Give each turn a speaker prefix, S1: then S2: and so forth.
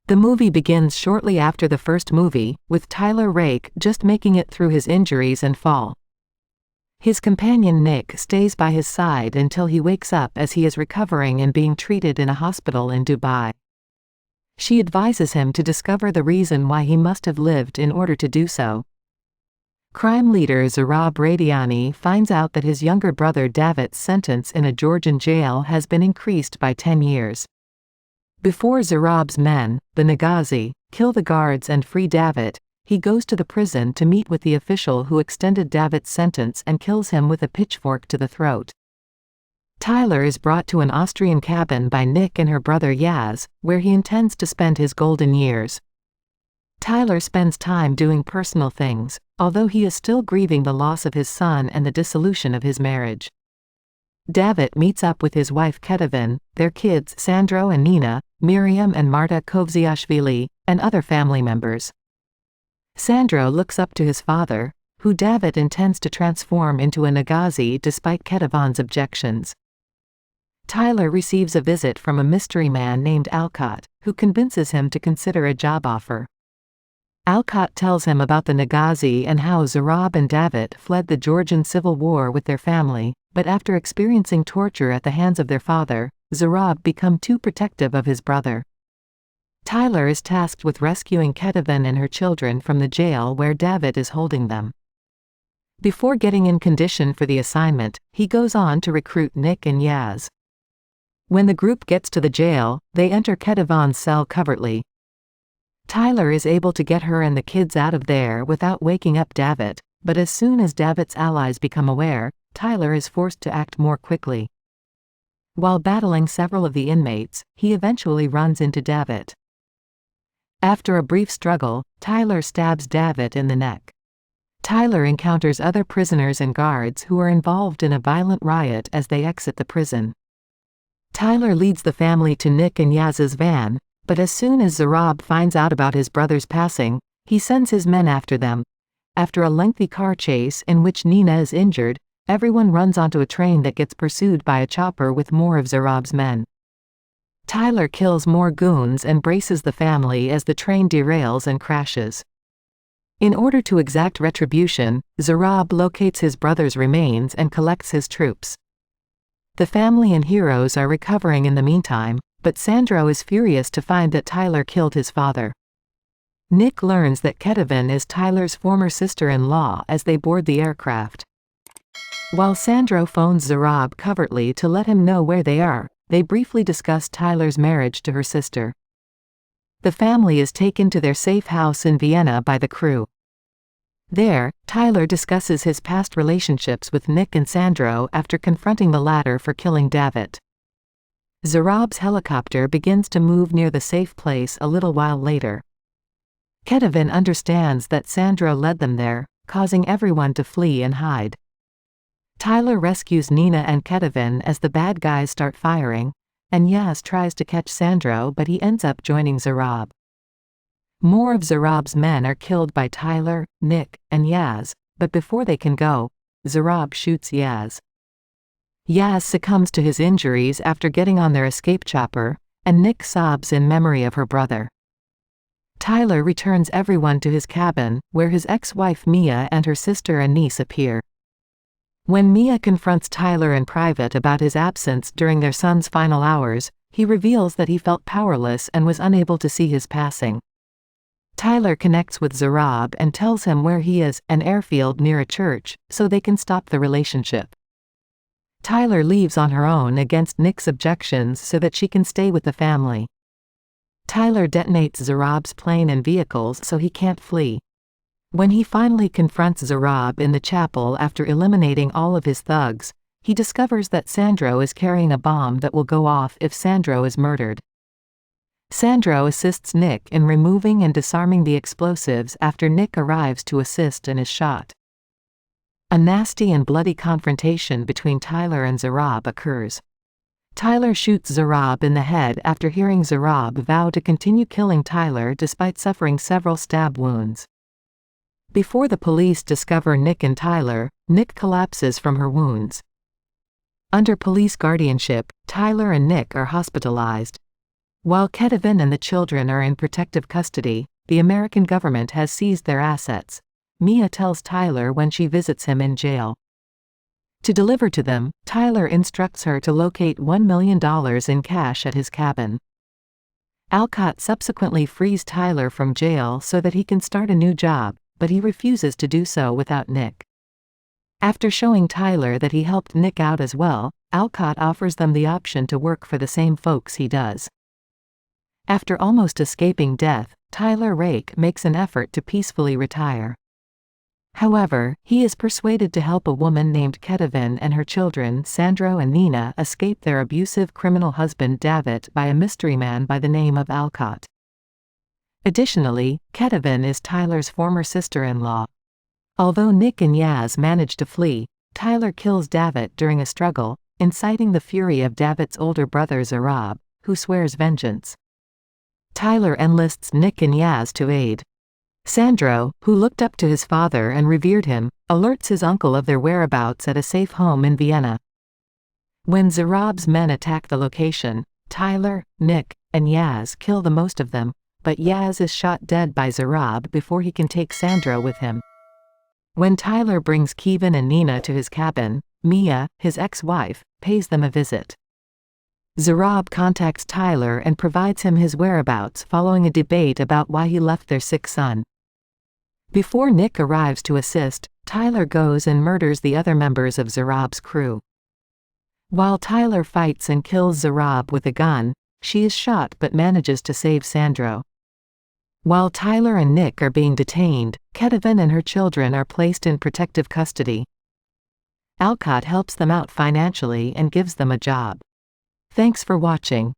S1: The movie begins shortly after the first movie, with Tyler Rake just making it through his injuries and fall. His companion Nick stays by his side until he wakes up as he is recovering and being treated in a hospital in Dubai. She advises him to discover the reason why he must have lived in order to do so. Crime leader Zurab Radiani finds out that his younger brother David's sentence in a Georgian jail has been increased by 10 years. Before Zurab's men, the Nagazi, kill the guards and free David, he goes to the prison to meet with the official who extended David's sentence and kills him with a pitchfork to the throat. Tyler is brought to an Austrian cabin by Nick and her brother Yaz, where he intends to spend his golden years. Tyler spends time doing personal things, although he is still grieving the loss of his son and the dissolution of his marriage. David meets up with his wife Ketevin, their kids Sandro and Nina, Miriam and Marta Kovziashvili, and other family members. Sandro looks up to his father, who David intends to transform into a Nagazi despite Ketevin's objections. Tyler receives a visit from a mystery man named Alcott, who convinces him to consider a job offer. Alcott tells him about the Nagazi and how Zurab and David fled the Georgian civil war with their family, but after experiencing torture at the hands of their father, Zurab became too protective of his brother. Tyler is tasked with rescuing Ketevin and her children from the jail where David is holding them. Before getting in condition for the assignment, he goes on to recruit Nick and Yaz. When the group gets to the jail, they enter Ketevin's cell covertly. Tyler is able to get her and the kids out of there without waking up David, but as soon as David's allies become aware, Tyler is forced to act more quickly. While battling several of the inmates, he eventually runs into David. After a brief struggle, Tyler stabs David in the neck. Tyler encounters other prisoners and guards who are involved in a violent riot as they exit the prison. Tyler leads the family to Nick and Yaz's van, but as soon as Zurab finds out about his brother's passing, he sends his men after them. After a lengthy car chase in which Nina is injured, everyone runs onto a train that gets pursued by a chopper with more of Zurab's men. Tyler kills more goons and braces the family as the train derails and crashes. In order to exact retribution, Zurab locates his brother's remains and collects his troops. The family and heroes are recovering in the meantime, but Sandro is furious to find that Tyler killed his father. Nick learns that Ketevin is Tyler's former sister-in-law as they board the aircraft. While Sandro phones Zurab covertly to let him know where they are, they briefly discuss Tyler's marriage to her sister. The family is taken to their safe house in Vienna by the crew. There, Tyler discusses his past relationships with Nick and Sandro after confronting the latter for killing David. Zurab's helicopter begins to move near the safe place a little while later. Ketevin understands that Sandro led them there, causing everyone to flee and hide. Tyler rescues Nina and Ketevin as the bad guys start firing, and Yaz tries to catch Sandro but he ends up joining Zurab. More of Zurab's men are killed by Tyler, Nick, and Yaz, but before they can go, Zurab shoots Yaz. Yaz succumbs to his injuries after getting on their escape chopper, and Nick sobs in memory of her brother. Tyler returns everyone to his cabin, where his ex-wife Mia and her sister and niece appear. When Mia confronts Tyler in private about his absence during their son's final hours, he reveals that he felt powerless and was unable to see his passing. Tyler connects with Zurab and tells him where he is, an airfield near a church, so they can stop the relationship. Tyler leaves on her own against Nick's objections so that she can stay with the family. Tyler detonates Zurab's plane and vehicles so he can't flee. When he finally confronts Zurab in the chapel after eliminating all of his thugs, he discovers that Sandro is carrying a bomb that will go off if Sandro is murdered. Sandro assists Nick in removing and disarming the explosives after Nick arrives to assist and is shot. A nasty and bloody confrontation between Tyler and Zurab occurs. Tyler shoots Zurab in the head after hearing Zurab vow to continue killing Tyler despite suffering several stab wounds. Before the police discover Nick and Tyler, Nick collapses from her wounds. Under police guardianship, Tyler and Nick are hospitalized. While Ketavan and the children are in protective custody, the American government has seized their assets. Mia tells Tyler when she visits him in jail. To deliver to them, Tyler instructs her to locate $1 million in cash at his cabin. Alcott subsequently frees Tyler from jail so that he can start a new job, but he refuses to do so without Nick. After showing Tyler that he helped Nick out as well, Alcott offers them the option to work for the same folks he does. After almost escaping death, Tyler Rake makes an effort to peacefully retire. However, he is persuaded to help a woman named Ketavan and her children Sandro and Nina escape their abusive criminal husband David by a mystery man by the name of Alcott. Additionally, Ketavan is Tyler's former sister-in-law. Although Nick and Yaz manage to flee, Tyler kills David during a struggle, inciting the fury of David's older brother Zarab, who swears vengeance. Tyler enlists Nick and Yaz to aid. Sandro, who looked up to his father and revered him, alerts his uncle of their whereabouts at a safe home in Vienna. When Zarab's men attack the location, Tyler, Nick, and Yaz kill the most of them, but Yaz is shot dead by Zarab before he can take Sandro with him. When Tyler brings Kevin and Nina to his cabin, Mia, his ex-wife, pays them a visit. Zarab contacts Tyler and provides him his whereabouts following a debate about why he left their sick son. Before Nick arrives to assist, Tyler goes and murders the other members of Zarab's crew. While Tyler fights and kills Zarab with a gun, she is shot but manages to save Sandro. While Tyler and Nick are being detained, Ketavan and her children are placed in protective custody. Alcott helps them out financially and gives them a job. Thanks for watching.